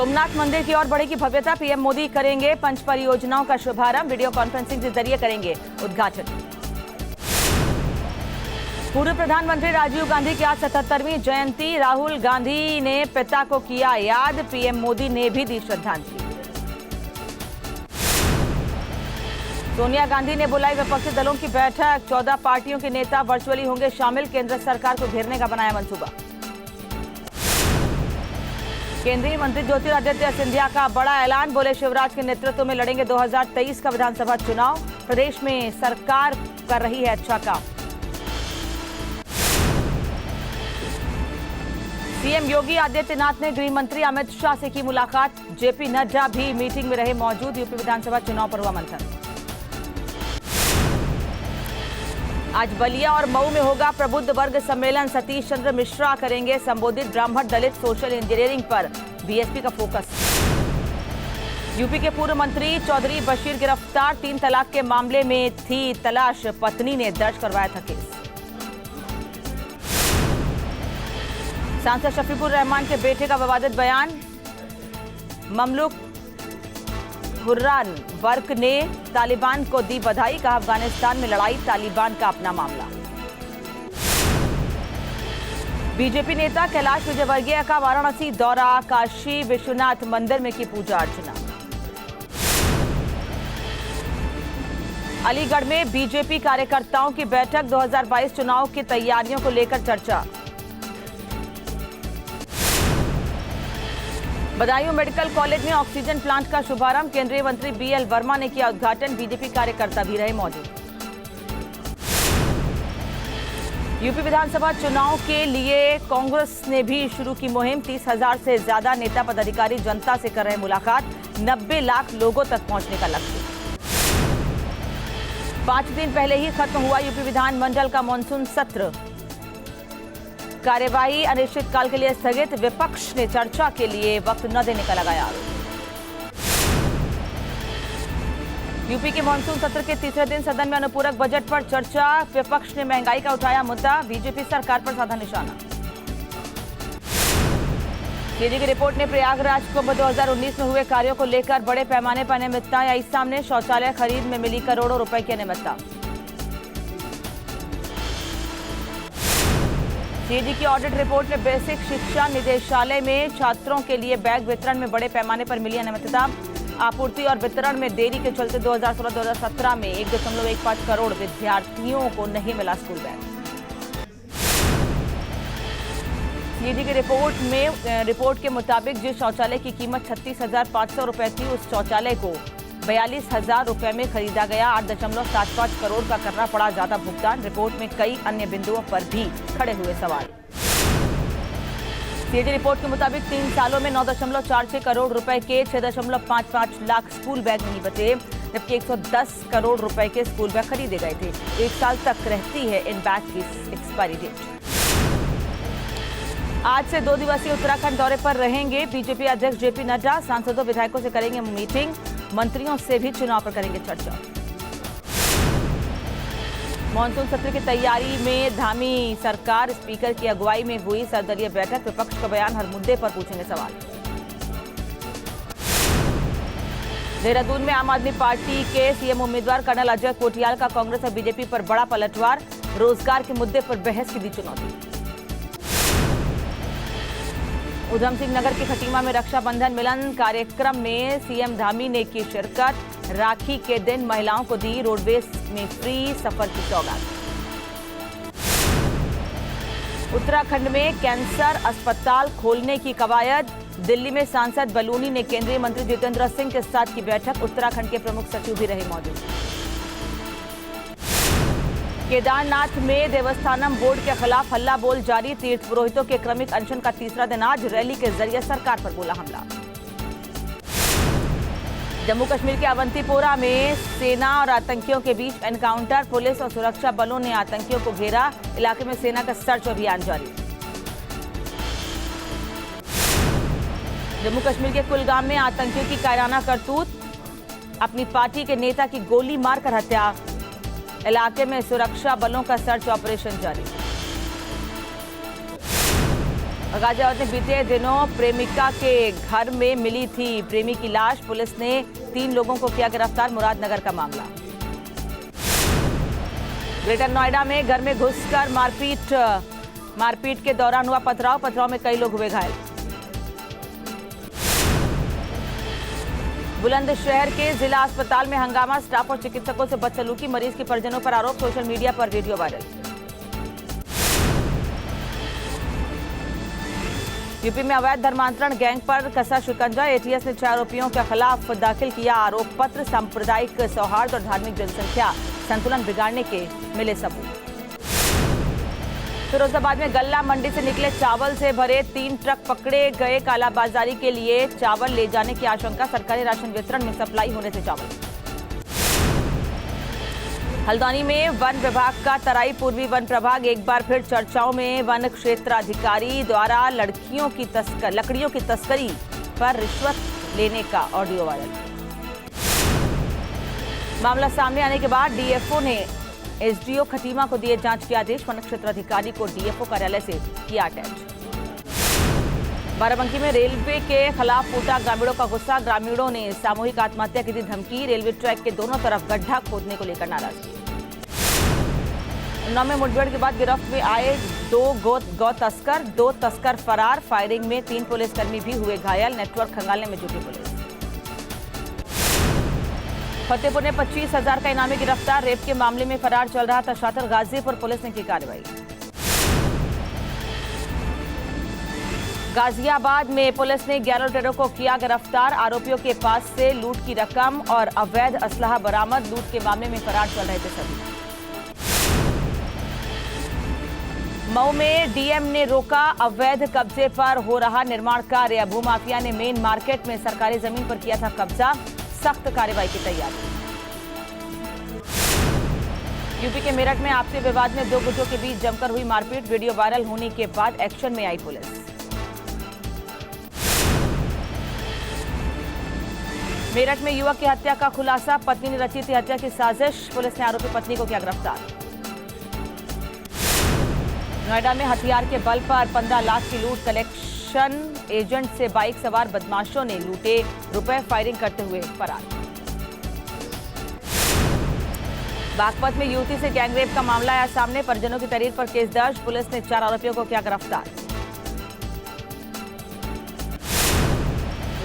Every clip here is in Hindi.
सोमनाथ मंदिर की ओर बढ़ेगी भव्यता। पीएम मोदी करेंगे पंच परियोजनाओं का शुभारंभ। वीडियो कॉन्फ्रेंसिंग के जरिए करेंगे उद्घाटन। पूर्व प्रधानमंत्री राजीव गांधी की आज 77वीं जयंती। राहुल गांधी ने पिता को किया याद। पीएम मोदी ने भी दी श्रद्धांजलि। सोनिया गांधी ने बुलाई विपक्षी दलों की बैठक। 14 पार्टियों के नेता वर्चुअली होंगे शामिल। केंद्र सरकार को घेरने का बनाया मंसूबा। केंद्रीय मंत्री ज्योतिरादित्य सिंधिया का बड़ा ऐलान। बोले शिवराज के नेतृत्व में लड़ेंगे 2023 का विधानसभा चुनाव। प्रदेश में सरकार कर रही है अच्छा काम। सीएम योगी आदित्यनाथ ने गृह मंत्री अमित शाह से की मुलाकात। जेपी नड्डा भी मीटिंग में रहे मौजूद। यूपी विधानसभा चुनाव पर हुआ मंथन। आज बलिया और मऊ में होगा प्रबुद्ध वर्ग सम्मेलन। सतीश चंद्र मिश्रा करेंगे संबोधित। ब्राह्मण दलित सोशल इंजीनियरिंग पर बीएसपी का फोकस। यूपी के पूर्व मंत्री चौधरी बशीर गिरफ्तार। 3 तलाक के मामले में थी तलाश। पत्नी ने दर्ज करवाया था केस। सांसद शफीकुर रहमान के बेटे का विवादित बयान। ममलूक हुर्रान वर्क ने तालिबान को दी बधाई। कहा अफगानिस्तान में लड़ाई तालिबान का अपना मामला। बीजेपी नेता कैलाश विजयवर्गीय का वाराणसी दौरा। काशी विश्वनाथ मंदिर में की पूजा अर्चना। अलीगढ़ में बीजेपी कार्यकर्ताओं की बैठक। 2022 चुनाव की तैयारियों को लेकर चर्चा। बदायूं मेडिकल कॉलेज में ऑक्सीजन प्लांट का शुभारंभ। केंद्रीय मंत्री बीएल वर्मा ने किया उद्घाटन। बीजेपी कार्यकर्ता भी रहे मौजूद। यूपी विधानसभा चुनाव के लिए कांग्रेस ने भी शुरू की मुहिम। 30,000 से ज्यादा नेता पदाधिकारी जनता से कर रहे मुलाकात। 90 लाख लोगों तक पहुंचने का लक्ष्य। 5 दिन पहले ही खत्म हुआ यूपी विधानमंडल का मानसून सत्र। कार्यवाही अनिश्चितकाल के लिए स्थगित। विपक्ष ने चर्चा के लिए वक्त न देने का लगाया आरोप। यूपी के मानसून सत्र के तीसरे दिन सदन में अनुपूरक बजट पर चर्चा। विपक्ष ने महंगाई का उठाया मुद्दा। बीजेपी सरकार पर साधा निशाना। सीएजी की रिपोर्ट ने प्रयागराज कुंभ 2019 में हुए कार्यों को लेकर बड़े पैमाने पर अनियमितताएं आई सामने। शौचालय खरीद में मिली करोड़ों रुपए की अनियमितता। सीएजी की ऑडिट रिपोर्ट में बेसिक शिक्षा निदेशालय में छात्रों के लिए बैग वितरण में बड़े पैमाने पर मिली अनियमितता। आपूर्ति और वितरण में देरी के चलते 2016-2017 में 1.15 करोड़ विद्यार्थियों को नहीं मिला स्कूल बैग। सीएजी की रिपोर्ट के मुताबिक जिस शौचालय की कीमत 36,500 रुपए थी, उस शौचालय को 42,000 रुपए में खरीदा गया। 8.75 करोड़ का करना पड़ा ज्यादा भुगतान। रिपोर्ट में कई अन्य बिंदुओं पर भी खड़े हुए सवाल। सीएजी रिपोर्ट के मुताबिक 3 सालों में 9.46 करोड़ रुपए के 6.55 लाख स्कूल बैग नहीं बचे, जबकि 110 करोड़ रुपए के स्कूल बैग खरीदे गए थे। 1 साल तक रहती है इन बैग की एक्सपायरी डेट। आज से 2 दिवसीय उत्तराखंड दौरे पर रहेंगे बीजेपी अध्यक्ष जेपी नड्डा। सांसदों विधायकों से करेंगे मीटिंग। मंत्रियों से भी चुनाव पर करेंगे चर्चा। मानसून सत्र की तैयारी में धामी सरकार। स्पीकर की अगुवाई में हुई सर्वदलीय बैठक। विपक्ष का बयान, हर मुद्दे पर पूछेंगे सवाल। देहरादून में आम आदमी पार्टी के सीएम उम्मीदवार कर्नल अजय कोटियाल का कांग्रेस और बीजेपी पर बड़ा पलटवार। रोजगार के मुद्दे पर बहस की दी चुनौती। उधम सिंह नगर के खटीमा में रक्षाबंधन मिलन कार्यक्रम में सीएम धामी ने की शिरकत। राखी के दिन महिलाओं को दी रोडवेज में फ्री सफर की सौगात। उत्तराखंड में कैंसर अस्पताल खोलने की कवायद। दिल्ली में सांसद बलूनी ने केंद्रीय मंत्री जितेंद्र सिंह के साथ की बैठक। उत्तराखंड के प्रमुख सचिव भी रहे मौजूद। केदारनाथ में देवस्थानम बोर्ड के खिलाफ हल्ला बोल जारी। तीर्थ पुरोहितों के क्रमिक अनशन का तीसरा दिन आज। रैली के जरिए सरकार पर बोला हमला। जम्मू कश्मीर के अवंतीपोरा में सेना और आतंकियों के बीच एनकाउंटर। पुलिस और सुरक्षा बलों ने आतंकियों को घेरा। इलाके में सेना का सर्च अभियान जारी। जम्मू कश्मीर के कुलगाम में आतंकियों की कायराना करतूत। अपनी पार्टी के नेता की गोली मारकर हत्या। इलाके में सुरक्षा बलों का सर्च ऑपरेशन जारी। गाजियाबाद में बीते दिनों प्रेमिका के घर में मिली थी प्रेमी की लाश। पुलिस ने 3 लोगों को किया गिरफ्तार। मुरादनगर का मामला। ग्रेटर नोएडा में घर में घुसकर मारपीट के दौरान हुआ पथराव में कई लोग हुए घायल। बुलंदशहर के जिला अस्पताल में हंगामा। स्टाफ और चिकित्सकों से बदसलूकी। मरीज के परिजनों पर आरोप। सोशल मीडिया पर वीडियो वायरल। यूपी में अवैध धर्मांतरण गैंग पर कसा शिकंजा। एटीएस ने 6 आरोपियों के खिलाफ दाखिल किया आरोप पत्र। सांप्रदायिक सौहार्द और धार्मिक जनसंख्या संतुलन बिगाड़ने के मिले सबूत। फिरोजाबाद में गल्ला मंडी से निकले चावल से भरे 3 ट्रक पकड़े गए। कालाबाजारी के लिए चावल ले जाने की आशंका। सरकारी राशन वितरण में सप्लाई होने से चावल। हल्द्वानी में वन विभाग का तराई। पूर्वी वन प्रभाग एक बार फिर चर्चाओं में। वन क्षेत्राधिकारी द्वारा लकड़ियों की तस्करी पर रिश्वत लेने का ऑडियो वायरल। मामला सामने आने के बाद डीएफओ ने एसडीओ खटीमा को दिए जांच के आदेश। वन क्षेत्राधिकारी को डीएफओ कार्यालय से किया अटैच। बाराबंकी में रेलवे के खिलाफ फूटा ग्रामीणों का गुस्सा। ग्रामीणों ने सामूहिक आत्महत्या की दी धमकी। रेलवे ट्रैक के दोनों तरफ गड्ढा खोदने को लेकर नाराजगी। उन्नाव में मुठभेड़ के बाद गिरफ्त में आए 2 तस्कर। 2 तस्कर फरार। फायरिंग में 3 पुलिसकर्मी भी हुए घायल। नेटवर्क खंगालने में जुटी पुलिस। फतेहपुर ने 25,000 का इनामी गिरफ्तार। रेप के मामले में फरार चल रहा था शातिर। गाजीपुर पुलिस ने की कार्रवाई। गाजियाबाद में पुलिस ने 11 लुटेरों को किया गिरफ्तार। आरोपियों के पास से लूट की रकम और अवैध असलहा बरामद। लूट के मामले में फरार चल रहे थे सभी। मऊ में डीएम ने रोका अवैध कब्जे पर हो रहा निर्माण कार्य। भूमाफिया ने मेन मार्केट में सरकारी जमीन पर किया था कब्जा। सख्त कार्रवाई की तैयारी। यूपी के मेरठ में आपसी विवाद में 2 गुटों के बीच जमकर हुई मारपीट। वीडियो वायरल होने के बाद एक्शन में आई पुलिस। मेरठ में युवक की हत्या का खुलासा। पत्नी ने रची थी हत्या की साजिश। पुलिस ने आरोपी पत्नी को किया गिरफ्तार। नोएडा में हथियार के बल पर 15 लाख की लूट। कलेक्शन एजेंट से बाइक सवार बदमाशों ने लूटे रुपए। फायरिंग करते हुए फरार। बागपत में युवती से गैंगरेप का मामला आया सामने। परिजनों की तहरीर पर केस दर्ज। पुलिस ने 4 आरोपियों को किया गिरफ्तार।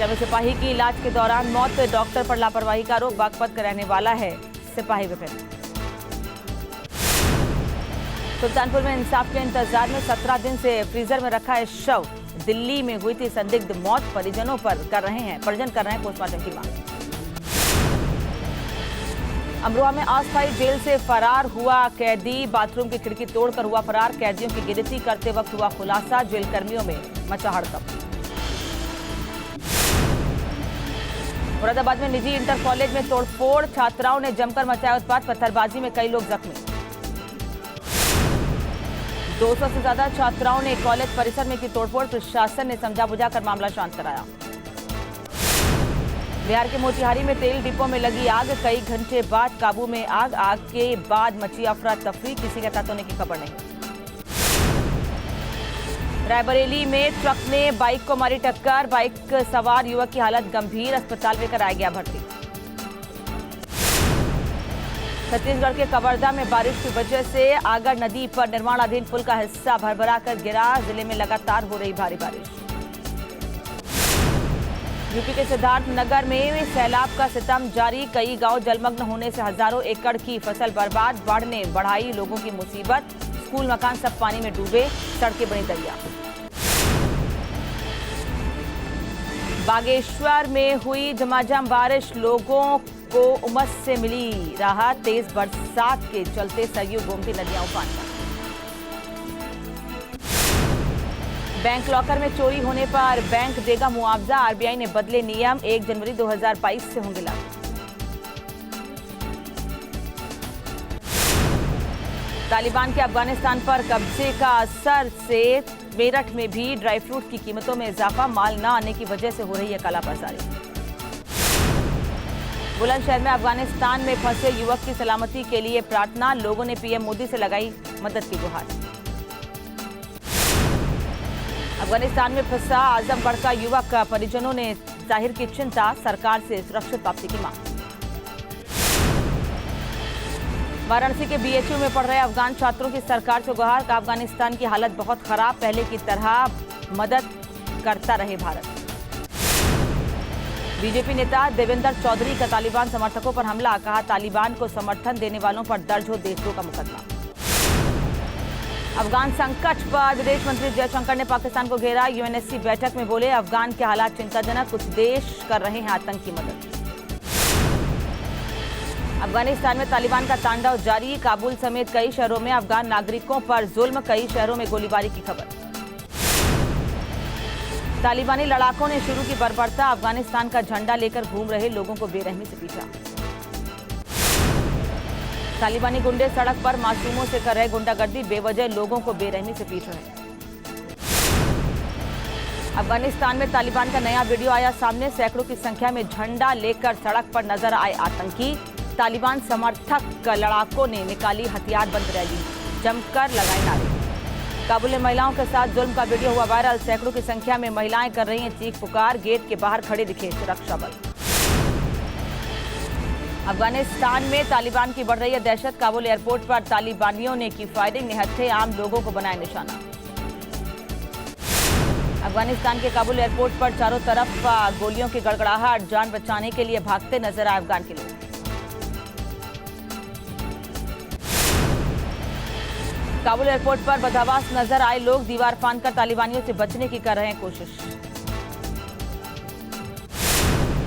में सिपाही की इलाज के दौरान मौत। डॉक्टर पर लापरवाही का आरोप। बागपत का रहने वाला है सिपाही विपिन। सुल्तानपुर में इंसाफ के इंतजार में 17 दिन से फ्रीजर में रखा है शव। दिल्ली में हुई थी संदिग्ध मौत। परिजन कर रहे हैं पोस्टमार्टम की मांग। अमरोहा में अस्थायी जेल से फरार हुआ कैदी। बाथरूम की खिड़की तोड़कर हुआ फरार। कैदियों की गिरफ्तारी करते वक्त हुआ खुलासा। जेल कर्मियों में मचा हड़कंप। मुरादाबाद में निजी इंटर कॉलेज में तोड़फोड़। छात्राओं ने जमकर मचाया उत्पात। पत्थरबाजी में कई लोग जख्मी। 200 से ज्यादा छात्राओं ने कॉलेज परिसर में की तोड़फोड़। प्रशासन ने समझा बुझाकर मामला शांत कराया। बिहार के मोतिहारी में तेल डिपो में लगी आग। कई घंटे बाद काबू में आग। आग के बाद मची अफरा तफरी। किसी के हताहत होने की खबर नहीं। रायबरेली में ट्रक ने बाइक को मारी टक्कर। बाइक सवार युवक की हालत गंभीर। अस्पताल में कराया गया भर्ती। छत्तीसगढ़ के कवर्धा में बारिश की वजह से आगर नदी पर निर्माणाधीन पुल का हिस्सा भरभरा कर गिरा। जिले में लगातार हो रही भारी बारिश। यूपी के सिद्धार्थनगर में सैलाब का सितम जारी। कई गांव जलमग्न होने से हजारों एकड़ की फसल बर्बाद। बाढ़ ने बढ़ाई लोगों की मुसीबत। स्कूल मकान सब पानी में डूबे। सड़कें बनी दरिया। बागेश्वर में हुई झमाझम बारिश। लोगों को उमस से मिली राहत। तेज बरसात के चलते सरयू गोमती नदियां उफान पर। बैंक लॉकर में चोरी होने पर बैंक देगा मुआवजा। आरबीआई ने बदले नियम। 1 जनवरी 2022 से होंगे लागू। तालिबान के अफगानिस्तान पर कब्जे का असर से मेरठ में भी ड्राई फ्रूट की कीमतों में इजाफा। माल न आने की वजह से हो रही है कालाबाजारी। बुलंदशहर में अफगानिस्तान में फंसे युवक की सलामती के लिए प्रार्थना। लोगों ने पीएम मोदी से लगाई मदद की गुहार। अफगानिस्तान में फंसा आजमगढ़ का युवक, परिजनों ने जाहिर की चिंता, सरकार से सुरक्षित वापसी की मांग। वाराणसी के बीएचयू में पढ़ रहे अफगान छात्रों की सरकार से गुहार, का अफगानिस्तान की हालत बहुत खराब, पहले की तरह मदद करता रहे भारत। बीजेपी नेता देवेंद्र चौधरी का तालिबान समर्थकों पर हमला, कहा तालिबान को समर्थन देने वालों पर दर्ज हो देशद्रोह का मुकदमा। अफगान संकट पर विदेश मंत्री जयशंकर ने पाकिस्तान को घेरा, यूएनएससी बैठक में बोले अफगान के हालात चिंताजनक, कुछ देश कर रहे हैं आतंक की मदद। अफगानिस्तान में तालिबान का तांडव जारी, काबुल समेत कई शहरों में अफगान नागरिकों पर जुल्म, कई शहरों में गोलीबारी की खबर। तालिबानी लड़ाकों ने शुरू की बर्बरता, अफगानिस्तान का झंडा लेकर घूम रहे लोगों को बेरहमी से पीटा। तालिबानी गुंडे सड़क पर मासूमों से कर रहे गुंडागर्दी, बेवजह लोगों को बेरहमी से पीट रहे। अफगानिस्तान में तालिबान का नया वीडियो आया सामने, सैकड़ों की संख्या में झंडा लेकर सड़क पर नजर आए आतंकी। तालिबान समर्थक लड़ाकों ने निकाली हथियारबंद रैली, जमकर लगाए नारे। काबुल में महिलाओं के साथ जुल्म का वीडियो हुआ वायरल, सैकड़ों की संख्या में महिलाएं कर रही हैं चीख पुकार, गेट के बाहर खड़े दिखे सुरक्षा बल। अफगानिस्तान में तालिबान की बढ़ रही है दहशत, काबुल एयरपोर्ट पर तालिबानियों ने की फायरिंग, निहत्थे आम लोगों को बनाए निशाना। अफगानिस्तान के काबुल एयरपोर्ट पर चारों तरफ गोलियों की गड़गड़ाहट, जान बचाने के लिए भागते नजर आए अफगान के लोग। काबुल एयरपोर्ट पर बदहवास नजर आए लोग, दीवार फांदकर तालिबानियों से बचने की कर रहे हैं कोशिश।